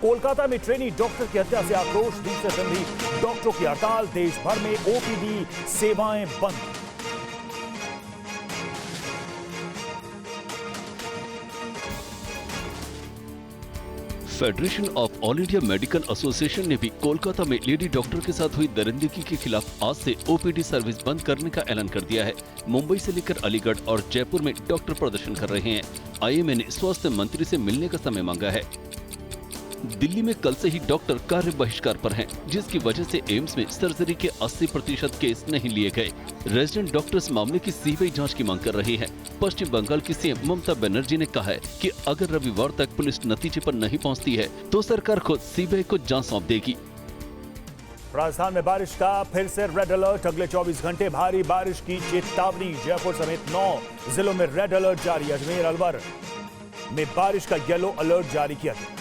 कोलकाता में trainee doctor की हत्या से आक्रोश, दूसरे दिन भी डॉक्टरों की हड़ताल, देश भर में ओपीडी सेवाएं बंद। Federation of all India medical association ने भी कोलकाता में लेडी डॉक्टर के साथ हुई दरिंदगी के खिलाफ आज से ओपीडी सर्विस बंद करने का ऐलान कर दिया है। मुंबई से लेकर अलीगढ़ और जयपुर में डॉक्टर प्रदर्शन कर रहे हैं। आईएमए ने स्वास्थ्य मंत्री से मिलने का समय मांगा है। दिल्ली में कल से ही डॉक्टर कार्य बहिष्कार पर हैं, जिसकी वजह से एम्स में सर्जरी के 80% केस नहीं लिए गए। रेजिडेंट डॉक्टर्स मामले की सीबीआई जांच की मांग कर रहे हैं। पश्चिम बंगाल की सीएम ममता बनर्जी ने कहा है कि अगर रविवार तक पुलिस नतीजे पर नहीं पहुंचती है तो सरकार खुद सीबीआई को जांच सौंप देगी। राजस्थान में बारिश का फिर से रेड अलर्ट, अगले 24 घंटे भारी बारिश की चेतावनी। जयपुर समेत 9 जिलों में रेड अलर्ट जारी। अजमेर अलवर में बारिश का येलो अलर्ट जारी किया गया।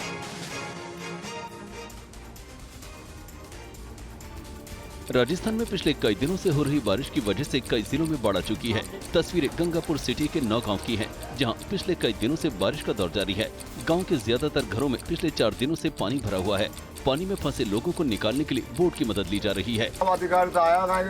राजस्थान में पिछले कई दिनों से हो रही बारिश की वजह से कई जिलों में बाढ़ आ चुकी है। तस्वीरें गंगापुर सिटी के 9 गांव की हैं, जहां पिछले कई दिनों से बारिश का दौर जारी है। गांव के ज्यादातर घरों में पिछले 4 दिनों से पानी भरा हुआ है। पानी में फंसे लोगों को निकालने के लिए बोट की मदद ली जा रही है। अधिकारी तो आया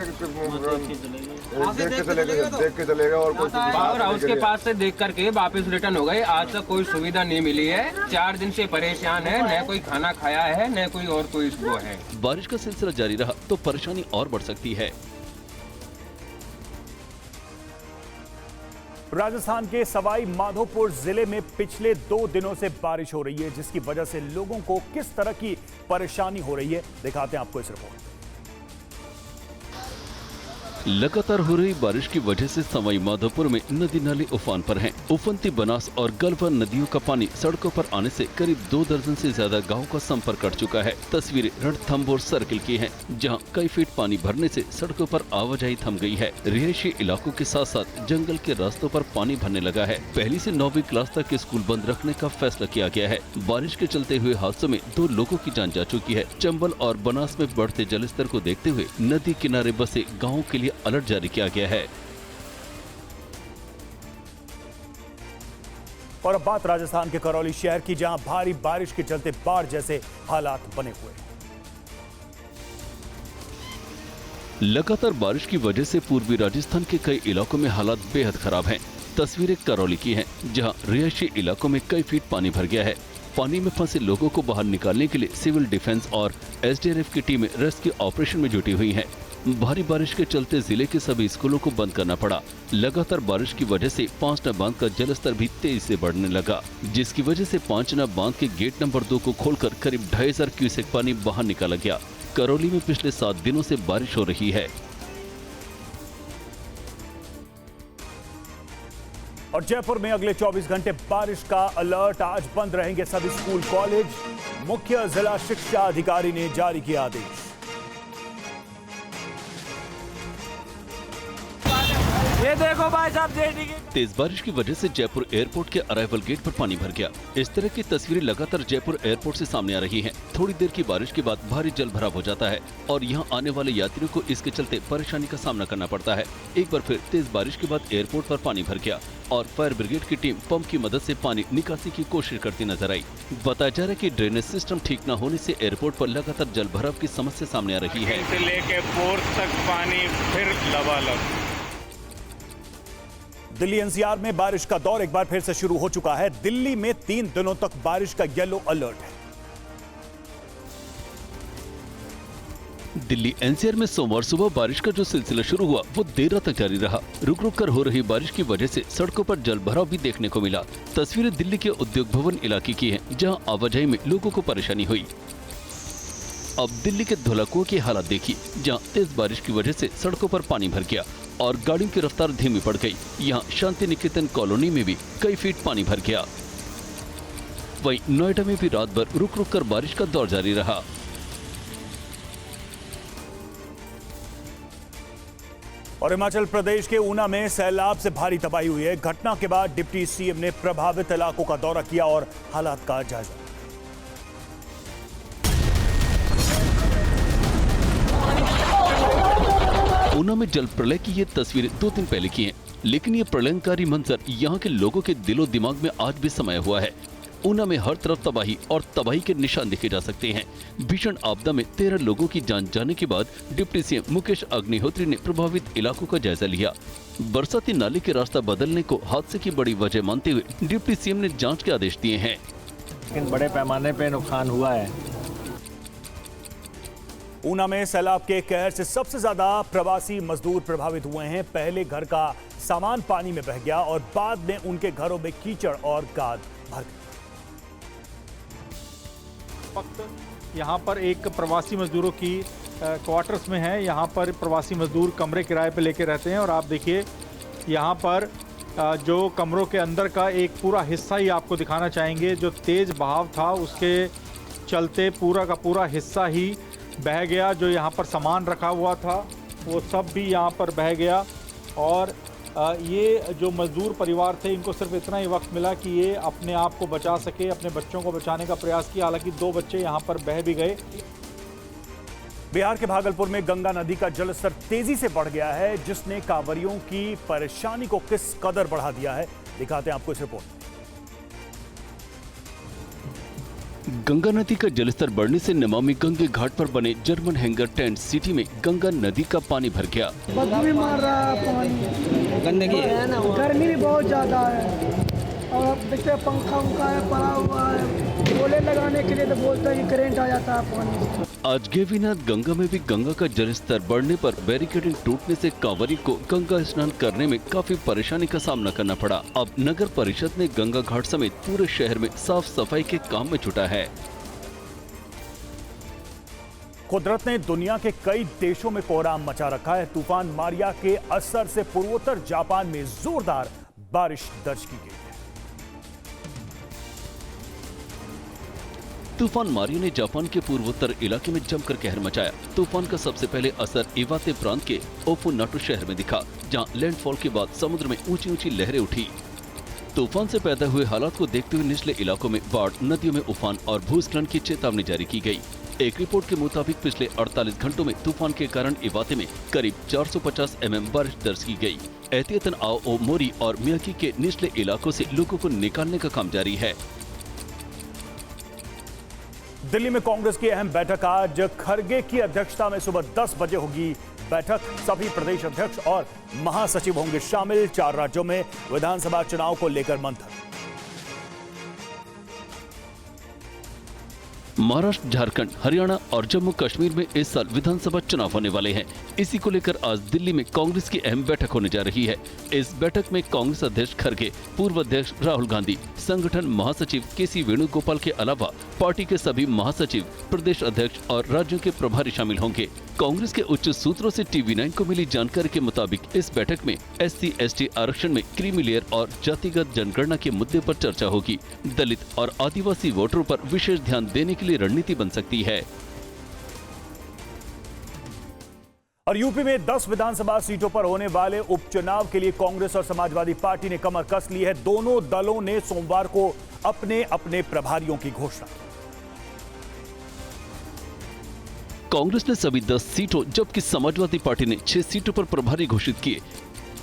देख के चलेगा और पावर हाउस के पास से देख करके वापस रिटर्न हो गए। आज तक कोई सुविधा नहीं मिली है। 4 दिन से परेशान है, न कोई खाना खाया है न कोई और कोई वो है। बारिश का सिलसिला जारी रहा तो परेशानी और बढ़ सकती है। राजस्थान के सवाई माधोपुर जिले में पिछले 2 दिनों से बारिश हो रही है, जिसकी वजह से लोगों को किस तरह की परेशानी हो रही है, दिखाते हैं आपको इस रिपोर्ट। लगातार हो रही बारिश की वजह से सवाई माधोपुर में नदी नाले उफान पर हैं। उफनती बनास और गलवा नदियों का पानी सड़कों पर आने से करीब 2 दर्जन से ज्यादा गांवों का संपर्क कट चुका है। तस्वीरें रणथंभौर सर्किल की हैं, जहां कई फीट पानी भरने से सड़कों पर आवाजाही थम गई है। रिहायशी इलाकों के साथ साथ जंगल के रास्तों पर पानी भरने लगा है। पहली से 9वीं क्लास तक के स्कूल बंद रखने का फैसला किया गया है। बारिश के चलते हुए हादसों में 2 लोगों की जान जा चुकी है। चंबल और बनास में बढ़ते जलस्तर को देखते हुए नदी किनारे बसे गाँवों के लिए अलर्ट जारी किया गया है। और अब बात राजस्थान के करौली शहर की, जहां भारी बारिश के चलते बाढ़ जैसे हालात बने हुए हैं। लगातार बारिश की वजह से पूर्वी राजस्थान के कई इलाकों में हालात बेहद खराब हैं। तस्वीरें करौली की हैं, जहां रिहायशी इलाकों में कई फीट पानी भर गया है। पानी में फंसे लोगों को बाहर निकालने के लिए सिविल डिफेंस और एसडीआरएफ की टीमें रेस्क्यू ऑपरेशन में जुटी हुई हैं। भारी बारिश के चलते जिले के सभी स्कूलों को बंद करना पड़ा। लगातार बारिश की वजह से 5 बांध का जलस्तर भी तेजी से बढ़ने लगा, जिसकी वजह से 5 बांध के गेट नंबर 2 को खोलकर करीब 2,500 क्यूसेक पानी बाहर निकाला गया। करौली में पिछले 7 दिनों से बारिश हो रही है। और जयपुर में अगले 24 घंटे बारिश का अलर्ट। आज बंद रहेंगे सभी स्कूल कॉलेज। मुख्य जिला शिक्षा अधिकारी ने जारी किया आदेश। ये देखो भाई साहब, तेज बारिश की वजह से जयपुर एयरपोर्ट के अराइवल गेट पर पानी भर गया। इस तरह की तस्वीरें लगातार जयपुर एयरपोर्ट से सामने आ रही हैं। थोड़ी देर की बारिश के बाद भारी जल भराव हो जाता है और यहां आने वाले यात्रियों को इसके चलते परेशानी का सामना करना पड़ता है। एक बार फिर तेज बारिश के बाद एयरपोर्ट पर पानी भर गया और फायर ब्रिगेड की टीम पंप की मदद से पानी निकासी की कोशिश करती नजर आई। बताया जा रहा है कि ड्रेनेज सिस्टम ठीक न होने से एयरपोर्ट पर लगातार जल भराव की समस्या सामने आ रही है। से लेके पोर्ट तक पानी फिर लबालब। दिल्ली एनसीआर में बारिश का दौर एक बार फिर से शुरू हो चुका है। दिल्ली में 3 दिनों तक बारिश का येलो अलर्ट है। दिल्ली एनसीआर में सोमवार सुबह बारिश का जो सिलसिला शुरू हुआ वो देर रात तक जारी रहा। रुक रुक कर हो रही बारिश की वजह से सड़कों पर जल भराव भी देखने को मिला। तस्वीरें दिल्ली के उद्योग भवन इलाके की हैं, जहां आवाजाही में लोगों को परेशानी हुई। अब दिल्ली के धौलाकुआं की हालत देखिए, जहां तेज बारिश की वजह से सड़कों पर पानी भर गया और गाड़ियों की रफ्तार धीमी पड़ गई। यहाँ शांति निकेतन कॉलोनी में भी कई फीट पानी भर गया। वहीं नोएडा में भी रात भर रुक रुक कर बारिश का दौर जारी रहा। और हिमाचल प्रदेश के ऊना में सैलाब से भारी तबाही हुई है। घटना के बाद डिप्टी सीएम ने प्रभावित इलाकों का दौरा किया और हालात का जायजा। ऊना में जल प्रलय की ये तस्वीरें 2 दिन पहले की हैं, लेकिन ये प्रलयंकारी मंजर यहाँ के लोगों के दिलो दिमाग में आज भी समाया हुआ है। ऊना में हर तरफ तबाही और तबाही के निशान देखे जा सकते हैं। भीषण आपदा में 13 लोगों की जान जाने के बाद डिप्टी सीएम मुकेश अग्निहोत्री ने प्रभावित इलाकों का जायजा लिया। बरसाती नाले के रास्ता बदलने को हादसे की बड़ी वजह मानते हुए डिप्टी सीएम ने जांच के आदेश दिए हैं। लेकिन बड़े पैमाने पे नुकसान हुआ है। ऊना में सैलाब के कहर से सबसे ज्यादा प्रवासी मजदूर प्रभावित हुए हैं। पहले घर का सामान पानी में बह गया और बाद में उनके घरों में कीचड़ और गाद भर गई। वक्त यहाँ पर एक प्रवासी मजदूरों की क्वार्टर्स में है। यहाँ पर प्रवासी मजदूर कमरे किराए पे लेके रहते हैं और आप देखिए यहाँ पर जो कमरों के अंदर का एक पूरा हिस्सा ही आपको दिखाना चाहेंगे। जो तेज़ बहाव था उसके चलते पूरा का पूरा हिस्सा ही बह गया। जो यहाँ पर सामान रखा हुआ था वो सब भी यहाँ पर बह गया और ये जो मजदूर परिवार थे इनको सिर्फ इतना ही वक्त मिला कि ये अपने आप को बचा सके, अपने बच्चों को बचाने का प्रयास किया। हालांकि 2 बच्चे यहाँ पर बह भी गए। बिहार के भागलपुर में गंगा नदी का जलस्तर तेजी से बढ़ गया है, जिसने कांवरियों की परेशानी को किस कदर बढ़ा दिया है, दिखाते हैं आपको इस रिपोर्ट। गंगा नदी का जलस्तर बढ़ने से नमामि गंगे घाट पर बने जर्मन हैंगर टेंट सिटी में गंगा नदी का पानी भर गया। बदबू भी मार रहा है पानी, गंदगी है ना, गर्मी भी बहुत ज्यादा है और देखते पंखा उनका है पड़ा हुआ है, बोले लगाने के लिए तो बोलते हैं कि करंट आ जाता है पानी। आज गैवीनाथ गंगा में भी गंगा का जलस्तर बढ़ने पर बैरिकेडिंग टूटने से कांवरी को गंगा स्नान करने में काफी परेशानी का सामना करना पड़ा। अब नगर परिषद ने गंगा घाट समेत पूरे शहर में साफ सफाई के काम में जुटा है। कुदरत ने दुनिया के कई देशों में कोहराम मचा रखा है। तूफान मारिया के असर से पूर्वोत्तर जापान में जोरदार बारिश दर्ज की गई। तूफान मारिया ने जापान के पूर्वोत्तर इलाके में जमकर कहर मचाया। तूफान का सबसे पहले असर इवाते प्रांत के ओफुनाटो शहर में दिखा, जहां लैंडफॉल के बाद समुद्र में ऊंची ऊंची लहरें उठी। तूफान से पैदा हुए हालात को देखते हुए निचले इलाकों में बाढ़, नदियों में उफान और भूस्खलन की चेतावनी जारी की गई। एक रिपोर्ट के मुताबिक पिछले 48 घंटों में तूफान के कारण इवाते में करीब 450 mm बारिश दर्ज की गई। एहतियातन आओमोरी और मियाकी के निचले इलाकों से लोगों को निकालने का काम जारी है। दिल्ली में कांग्रेस की अहम बैठक आज खरगे की अध्यक्षता में सुबह 10 बजे होगी। बैठक सभी प्रदेश अध्यक्ष और महासचिव होंगे शामिल। 4 राज्यों में विधानसभा चुनाव को लेकर मंथन। महाराष्ट्र, झारखंड, हरियाणा और जम्मू कश्मीर में इस साल विधानसभा चुनाव होने वाले हैं। इसी को लेकर आज दिल्ली में कांग्रेस की अहम बैठक होने जा रही है। इस बैठक में कांग्रेस अध्यक्ष खरगे, पूर्व अध्यक्ष राहुल गांधी, संगठन महासचिव केसी वेणुगोपाल के अलावा पार्टी के सभी महासचिव, प्रदेश अध्यक्ष और राज्यों के प्रभारी शामिल होंगे। कांग्रेस के उच्च सूत्रों से टीवी9 को मिली जानकारी के मुताबिक इस बैठक में SC/ST आरक्षण में क्रीमी लेयर और जातिगत जनगणना के मुद्दे पर चर्चा होगी। दलित और आदिवासी वोटरों पर विशेष ध्यान देने के लिए रणनीति बन सकती है। और यूपी में 10 विधानसभा सीटों पर होने वाले उपचुनाव के लिए कांग्रेस और समाजवादी पार्टी ने कमर कस ली है। दोनों दलों ने सोमवार को अपने अपने प्रभारियों की घोषणा। कांग्रेस ने सभी 10 सीटों जबकि समाजवादी पार्टी ने 6 सीटों पर प्रभारी घोषित किए।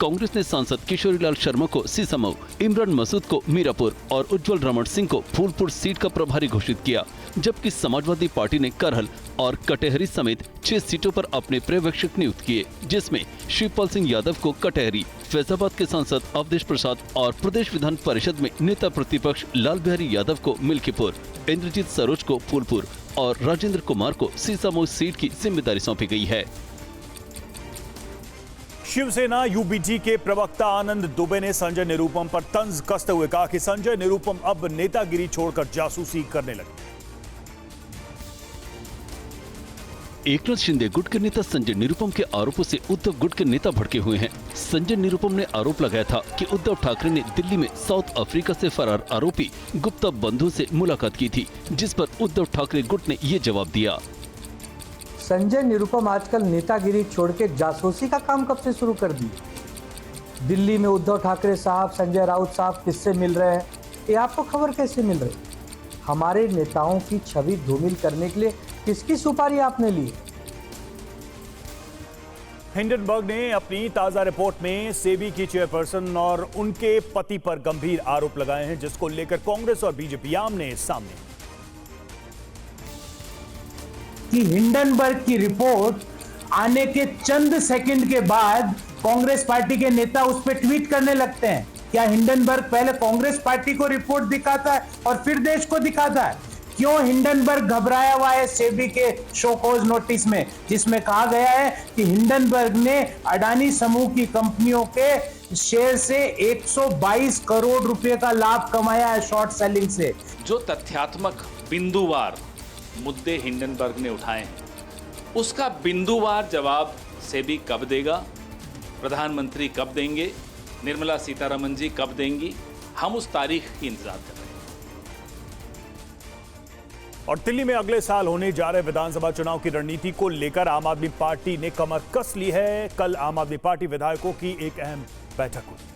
कांग्रेस ने सांसद किशोरीलाल शर्मा को सीसामऊ, इमरान मसूद को मीरापुर और उज्जवल रमण सिंह को फूलपुर सीट का प्रभारी घोषित किया, जबकि समाजवादी पार्टी ने करहल और कटेहरी समेत 6 सीटों पर अपने पर्यवेक्षक नियुक्त किए, जिसमें शिवपाल सिंह यादव को कटेहरी, फैजाबाद के सांसद अवधेश प्रसाद और प्रदेश विधान परिषद में नेता प्रतिपक्ष लाल बिहारी यादव को मिल्कीपुर, इंद्रजीत सरोज को फूलपुर और राजेंद्र कुमार को सीसामऊ सीट की जिम्मेदारी सौंपी गई है। शिवसेना यूबीटी के प्रवक्ता आनंद दुबे ने संजय निरुपम पर तंज कसते हुए कहा कि संजय निरुपम अब नेतागिरी छोड़कर जासूसी करने लगे। एकनाथ शिंदे गुट के नेता संजय निरुपम के आरोपों से उद्धव गुट के नेता भड़के हुए हैं। संजय निरुपम ने आरोप लगाया था कि उद्धव ठाकरे ने दिल्ली में साउथ अफ्रीका से फरार आरोपी गुप्ता बंधु से मुलाकात की थी, जिस पर उद्धव ठाकरे गुट ने ये जवाब दिया। संजय निरुपम आजकल नेतागिरी छोड़ के जासूसी का काम कब से शुरू कर दी? दिल्ली में उद्धव ठाकरे साहब, संजय राउत साहब किससे मिल रहे हैं, ये आपको खबर कैसे मिल रही? हमारे नेताओं की छवि धूमिल करने के लिए किसकी सुपारी आपने ली? हिंडनबर्ग ने अपनी ताजा रिपोर्ट में सेबी की चेयरपर्सन और उनके पति पर गंभीर आरोप लगाए हैं, जिसको लेकर कांग्रेस और बीजेपी आमने सामने। कि हिंडनबर्ग की रिपोर्ट आने के चंद सेकंड के बाद कांग्रेस पार्टी के नेता उस पर ट्वीट करने लगते हैं। क्या हिंडनबर्ग पहले कांग्रेस पार्टी को रिपोर्ट दिखाता है और फिर देश को दिखाता है? क्यों हिंडनबर्ग घबराया हुआ है सेबी के शो कॉज नोटिस में, जिसमें कहा गया है कि हिंडनबर्ग ने अडानी समूह की कंपनियों के शेयर से 122 करोड़ रुपए का लाभ कमाया है शॉर्ट सेलिंग से। जो तथ्यात्मक बिंदुवार मुद्दे हिंडनबर्ग ने उठाए हैं, उसका बिंदुवार जवाब सेबी कब देगा, प्रधानमंत्री कब देंगे, निर्मला सीतारमन जी कब देंगी, हम उस तारीख की इंतजार कर रहे हैं। और दिल्ली में अगले साल होने जा रहे विधानसभा चुनाव की रणनीति को लेकर आम आदमी पार्टी ने कमर कस ली है। कल आम आदमी पार्टी विधायकों की एक अहम बैठक हुई।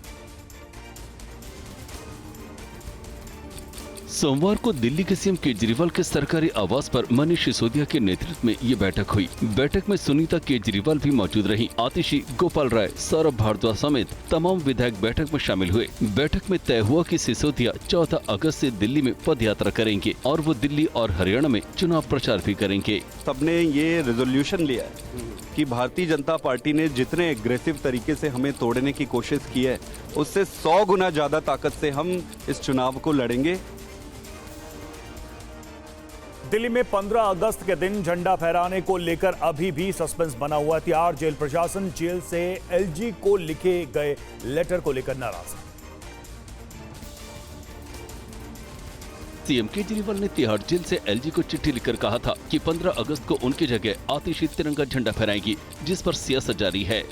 सोमवार को दिल्ली के सीएम केजरीवाल के सरकारी आवास पर मनीष सिसोदिया के नेतृत्व में ये बैठक हुई। बैठक में सुनीता केजरीवाल भी मौजूद रहीं। आतिशी, गोपाल राय, सौरभ भारद्वाज समेत तमाम विधायक बैठक में शामिल हुए। बैठक में तय हुआ कि सिसोदिया 14 अगस्त से दिल्ली में पदयात्रा करेंगे और वो दिल्ली और हरियाणा में चुनाव प्रचार भी करेंगे। सबने ये रेजोल्यूशन लिया है कि भारतीय जनता पार्टी ने जितने एग्रेसिव तरीके से हमें तोड़ने की कोशिश की है, उससे 100 गुना ज्यादा ताकत से हम इस चुनाव को लड़ेंगे। दिल्ली में 15 अगस्त के दिन झंडा फहराने को लेकर अभी भी सस्पेंस बना हुआ। तिहाड़ जेल प्रशासन जेल से एलजी को लिखे गए लेटर को लेकर नाराज है। सीएम केजरीवाल ने तिहाड़ जेल से एलजी को चिट्ठी लिखकर कहा था कि 15 अगस्त को उनकी जगह आतिशी तिरंगा झंडा फहराएंगी, जिस पर सियासत जारी है।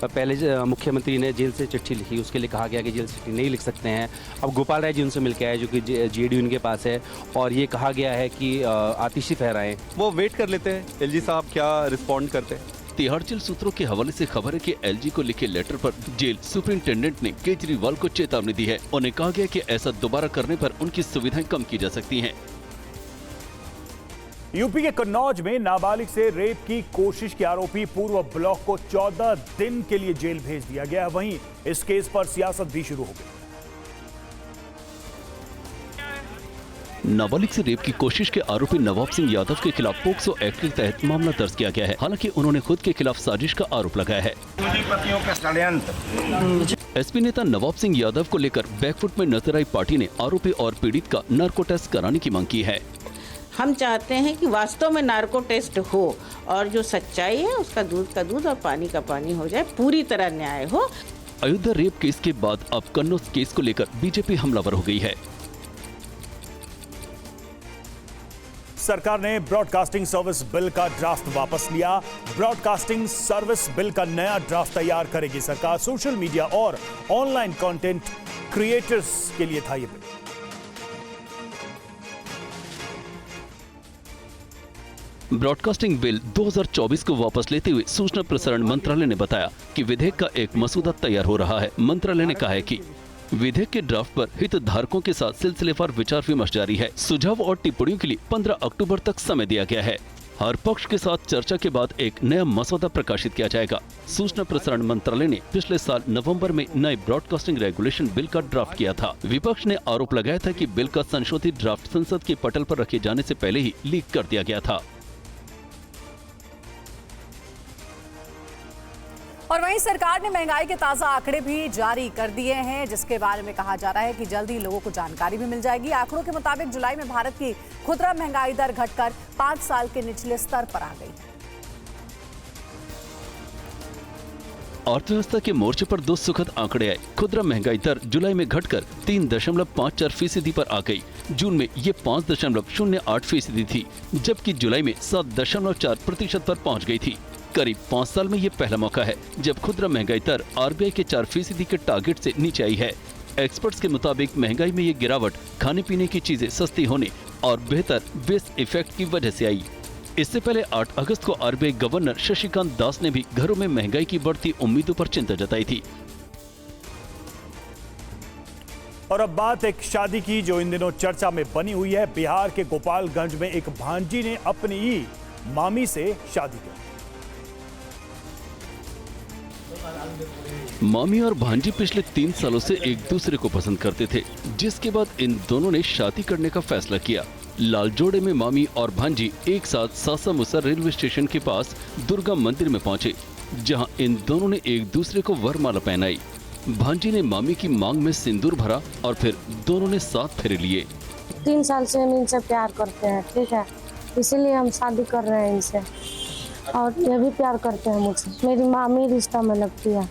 पहले मुख्यमंत्री ने जेल से चिट्ठी लिखी, उसके लिए कहा गया कि जेल से चिट्ठी नहीं लिख सकते हैं। अब गोपाल राय जी उनसे मिलकर आए, जो कि जेडीयू इनके पास है, और ये कहा गया है कि आतिशी फहराएं। वो वेट कर लेते हैं एलजी साहब क्या रिस्पॉन्ड करते हैं। तिहाड़ जेल सूत्रों के हवाले से खबर है कि एलजी को लिखे लेटर पर जेल सुपरिंटेंडेंट ने केजरीवाल को चेतावनी दी है। उन्हें कहा गया कि ऐसा दोबारा करने पर उनकी सुविधाएं कम की जा सकती हैं। यूपी के कन्नौज में नाबालिग से रेप की कोशिश के आरोपी पूर्व ब्लॉक को 14 दिन के लिए जेल भेज दिया गया। वहीं इस केस पर सियासत भी शुरू हो गई। नाबालिग से रेप की कोशिश के आरोपी नवाब सिंह यादव के खिलाफ पोक्सो एक्ट के तहत मामला दर्ज किया गया है। हालांकि उन्होंने खुद के खिलाफ साजिश का आरोप लगाया है। एसपी नेता नवाब सिंह यादव को लेकर बैकफुट में नजर आई पार्टी ने आरोपी और पीड़ित का नार्को टेस्ट कराने की मांग की है। हम चाहते हैं कि वास्तव में नार्को टेस्ट हो और जो सच्चाई है उसका दूध का दूध और पानी का पानी हो जाए, पूरी तरह न्याय हो। अयोध्या रेप केस के बाद अब कन्नौज केस को लेकर बीजेपी हमलावर हो गई है। सरकार ने ब्रॉडकास्टिंग सर्विस बिल का ड्राफ्ट वापस लिया। ब्रॉडकास्टिंग सर्विस बिल का नया ड्राफ्ट तैयार करेगी सरकार। सोशल मीडिया और ऑनलाइन कंटेंट क्रिएटर्स के लिए था यह बिल। ब्रॉडकास्टिंग बिल 2024 को वापस लेते हुए सूचना प्रसारण मंत्रालय ने बताया कि विधेयक का एक मसौदा तैयार हो रहा है। मंत्रालय ने कहा है कि विधेयक के ड्राफ्ट पर हितधारकों के साथ सिलसिलेवार विचार विमर्श जारी है। सुझाव और टिप्पणियों के लिए 15 अक्टूबर तक समय दिया गया है। हर पक्ष के साथ चर्चा के बाद एक नया मसौदा प्रकाशित किया जाएगा। सूचना प्रसारण मंत्रालय ने पिछले साल नवंबर में नए ब्रॉडकास्टिंग रेगुलेशन बिल का ड्राफ्ट किया था। विपक्ष ने आरोप लगाया था कि बिल का संशोधित ड्राफ्ट संसद के पटल पर रखे जाने से पहले ही लीक कर दिया गया था। और वहीं सरकार ने महंगाई के ताजा आंकड़े भी जारी कर दिए हैं, जिसके बारे में कहा जा रहा है कि जल्द ही लोगों को जानकारी भी मिल जाएगी। आंकड़ों के मुताबिक जुलाई में भारत की खुदरा महंगाई दर घटकर 5 साल के निचले स्तर पर आ गई है। अर्थव्यवस्था के मोर्चे पर 2 सुखद आंकड़े आए। खुदरा महंगाई दर जुलाई में घटकर 3.54% पर आ गई। जून में ये 5.08% थी, जबकि जुलाई में 7.4% पर पहुंच गई थी। करीब 5 साल में ये पहला मौका है जब खुदरा महंगाई दर आरबीआई के 4% के टारगेट से नीचे आई है। एक्सपर्ट्स के मुताबिक महंगाई में ये गिरावट खाने पीने की चीजें सस्ती होने और बेहतर बेस इफेक्ट की वजह से आई। इससे पहले 8 अगस्त को आरबीआई गवर्नर शशिकांत दास ने भी घरों में महंगाई की बढ़ती उम्मीदों पर चिंता जताई थी। और अब बात एक शादी की जो इन दिनों चर्चा में बनी हुई है। बिहार के गोपालगंज में एक भांजी ने अपनी मामी से शादी की। मामी और भांजी पिछले 3 सालों से एक दूसरे को पसंद करते थे, जिसके बाद इन दोनों ने शादी करने का फैसला किया। लालजोड़े में मामी और भांजी एक साथ सासामुसा रेलवे स्टेशन के पास दुर्गा मंदिर में पहुंचे, जहां इन दोनों ने एक दूसरे को वरमाला पहनाई। भांजी ने मामी की मांग में सिंदूर भरा और फिर दोनों ने साथ फेरे लिए। 3 साल से हम इनसे प्यार करते हैं, ठीक है, इसीलिए हम शादी कर रहे हैं इनसे, और ये भी प्यार करते हैं मुझसे। मेरी मामी रिश्ता में लगती है।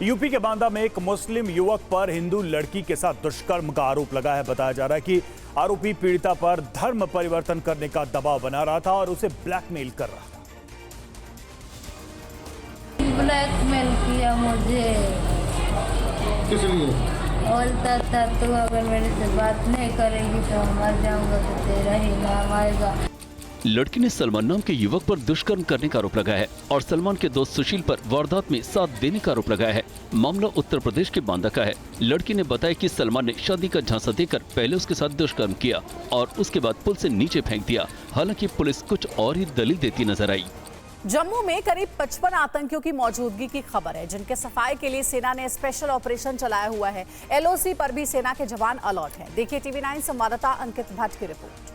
यूपी के बांदा में एक मुस्लिम युवक पर हिंदू लड़की के साथ दुष्कर्म का आरोप लगा है। बताया जा रहा है कि आरोपी पीड़िता पर धर्म परिवर्तन करने का दबाव बना रहा था और उसे ब्लैकमेल कर रहा था। ब्लैकमेल किया मुझे, बोलता था तू अगर मेरे से बात नहीं करेगी तो मर जाऊंगा, तो तेरा ही नाम आएगा। लड़की ने सलमान नाम के युवक पर दुष्कर्म करने का आरोप लगाया है और सलमान के दोस्त सुशील पर वारदात में साथ देने का आरोप लगाया है। मामला उत्तर प्रदेश के बांदा का है। लड़की ने बताया कि सलमान ने शादी का झांसा देकर पहले उसके साथ दुष्कर्म किया और उसके बाद पुल से नीचे फेंक दिया। हालांकि पुलिस कुछ और ही दलील देती नजर आई। जम्मू में करीब 55 आतंकियों की मौजूदगी की खबर है, जिनके सफाई के लिए सेना ने स्पेशल ऑपरेशन चलाया हुआ है। LOC पर भी सेना के जवान अलर्ट हैं। देखिए TV9 संवाददाता अंकित भट्ट की रिपोर्ट।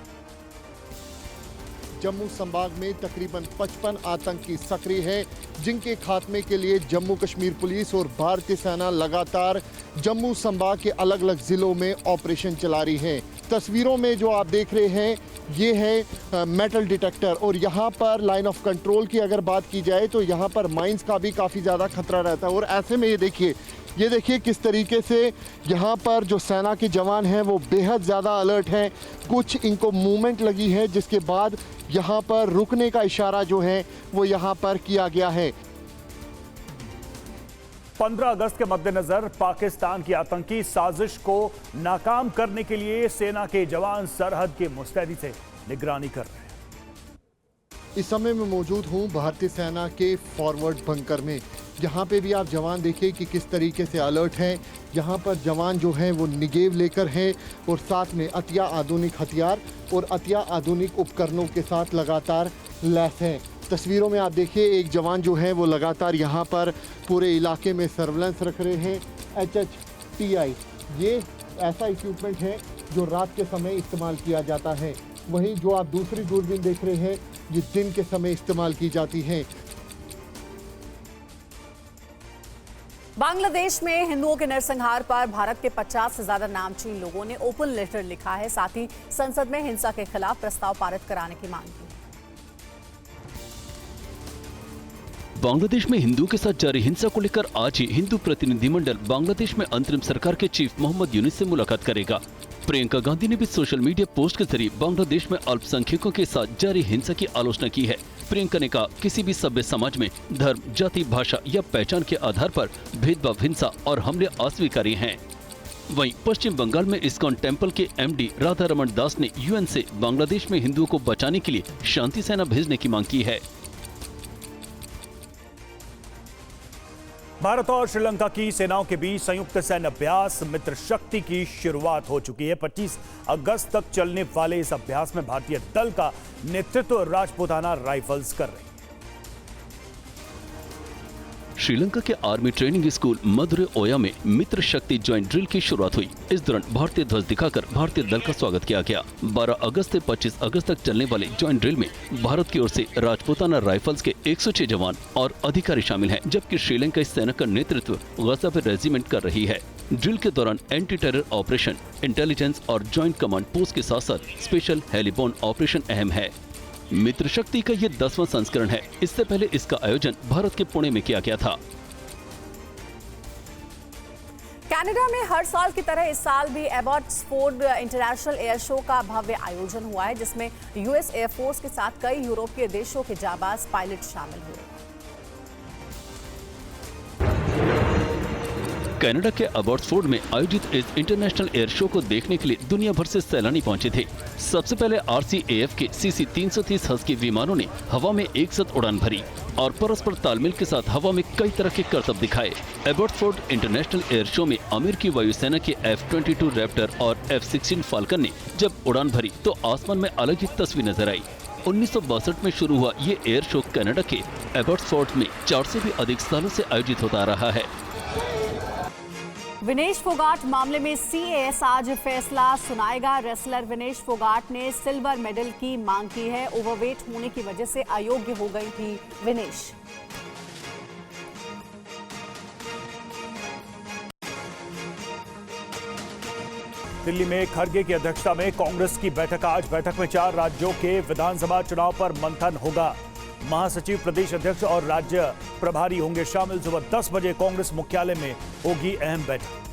जम्मू संभाग में तकरीबन 55 आतंकी सक्रिय हैं, जिनके खात्मे के लिए जम्मू कश्मीर पुलिस और भारतीय सेना लगातार जम्मू संभाग के अलग अलग जिलों में ऑपरेशन चला रही है। तस्वीरों में जो आप देख रहे हैं ये है मेटल डिटेक्टर, और यहाँ पर लाइन ऑफ कंट्रोल की अगर बात की जाए तो यहाँ पर माइंस का भी काफ़ी ज़्यादा खतरा रहता है। और ऐसे में ये देखिए किस तरीके से यहाँ पर जो सेना के जवान हैं वो बेहद ज़्यादा अलर्ट हैं। कुछ इनको मूवमेंट लगी है, जिसके बाद यहाँ पर रुकने का इशारा जो है वो यहाँ पर किया गया है। 15 अगस्त के मद्देनजर पाकिस्तान की आतंकी साजिश को नाकाम करने के लिए सेना के जवान सरहद की मुस्तैदी से निगरानी कर रहे हैं। इस समय मैं मौजूद हूं भारतीय सेना के फॉरवर्ड बंकर में। यहाँ पे भी आप जवान देखिए कि किस तरीके से अलर्ट हैं। यहाँ पर जवान जो हैं वो निगेव लेकर हैं और साथ में अतिया आधुनिक हथियार और अतिया आधुनिक उपकरणों के साथ लगातार लैस हैं। तस्वीरों में आप देखिए एक जवान जो है वो लगातार यहाँ पर पूरे इलाके में सर्वेलेंस रख रहे हैं। HHTI ये ऐसा इक्विपमेंट है जो रात के समय इस्तेमाल किया जाता है। वहीं जो आप दूसरी दूरबीन देख रहे हैं ये दिन के समय इस्तेमाल की जाती है। बांग्लादेश में हिंदुओं के नरसंहार पर भारत के 50 से ज्यादा नामचीन लोगों ने ओपन लेटर लिखा है। साथ ही संसद में हिंसा के खिलाफ प्रस्ताव पारित कराने की मांग की। बांग्लादेश में हिंदुओं के साथ जारी हिंसा को लेकर आज ही हिंदू प्रतिनिधिमंडल बांग्लादेश में अंतरिम सरकार के चीफ मोहम्मद यूनिस से मुलाकात करेगा। प्रियंका गांधी ने भी सोशल मीडिया पोस्ट के जरिए बांग्लादेश में अल्पसंख्यकों के साथ जारी हिंसा की आलोचना की है। प्रियंका ने कहा, किसी भी सभ्य समाज में धर्म, जाति, भाषा या पहचान के आधार पर भेदभाव, हिंसा और हमले अस्वीकार्य हैं। वहीं पश्चिम बंगाल में इस्कॉन टेम्पल के MD राधा रमन दास ने UN से बांग्लादेश में हिंदुओं को बचाने के लिए शांति सेना भेजने की मांग की है। भारत और श्रीलंका की सेनाओं के बीच संयुक्त सैन्य अभ्यास मित्र शक्ति की शुरुआत हो चुकी है। 25 अगस्त तक चलने वाले इस अभ्यास में भारतीय दल का नेतृत्व राजपूताना राइफल्स कर रही है। श्रीलंका के आर्मी ट्रेनिंग स्कूल मधुरे ओया में मित्र शक्ति ज्वाइंट ड्रिल की शुरुआत हुई। इस दौरान भारतीय ध्वज दिखाकर भारतीय दल का स्वागत किया गया। 12 अगस्त से 25 अगस्त तक चलने वाले ज्वाइंट ड्रिल में भारत की ओर से राजपूताना राइफल्स के 106 जवान और अधिकारी शामिल हैं, जबकि श्रीलंका इस सेना का नेतृत्व गजाफिर रेजिमेंट कर रही है। ड्रिल के दौरान एंटी टेरर ऑपरेशन, इंटेलिजेंस और ज्वाइंट कमांड पोस्ट के साथ साथ स्पेशल हेलीबोर्न ऑपरेशन अहम है। मित्र शक्ति का ये 10वां संस्करण है। इससे पहले इसका आयोजन भारत के पुणे में किया गया था। कनाडा में हर साल की तरह इस साल भी एबॉट्सफोर्ड इंटरनेशनल एयर शो का भव्य आयोजन हुआ है, जिसमें US एयरफोर्स के साथ कई यूरोपीय देशों के जाबाज पायलट शामिल हुए। कनाडा के अबॉट्सफोर्ड में आयोजित इस इंटरनेशनल एयर शो को देखने के लिए दुनिया भर से सैलानी पहुंचे थे। सबसे पहले RCAF के CC-330 हस्की विमानों ने हवा में एक साथ उड़ान भरी और परस्पर तालमेल के साथ हवा में कई तरह के करतब दिखाए। एबॉट्सफोर्ड इंटरनेशनल एयर शो में अमेरिकी वायुसेना के F-22 रैप्टर और F-16 फाल्कन ने जब उड़ान भरी तो आसमान में अलग ही तस्वीर नजर आई। 1962 में शुरू हुआ ये एयर शो कनाडा के एबर्ट्सफोर्ड में 4 से भी अधिक सालों से आयोजित होता रहा है। विनेश फोगाट मामले में सीएस आज फैसला सुनाएगा। रेसलर विनेश फोगाट ने सिल्वर मेडल की मांग की है। ओवरवेट होने की वजह से अयोग्य हो गई थी विनेश। दिल्ली में खड़गे की अध्यक्षता में कांग्रेस की बैठक आज। बैठक में 4 राज्यों के विधानसभा चुनाव पर मंथन होगा। महासचिव, प्रदेश अध्यक्ष और राज्य प्रभारी होंगे शामिल। सुबह 10 बजे कांग्रेस मुख्यालय में होगी अहम बैठक।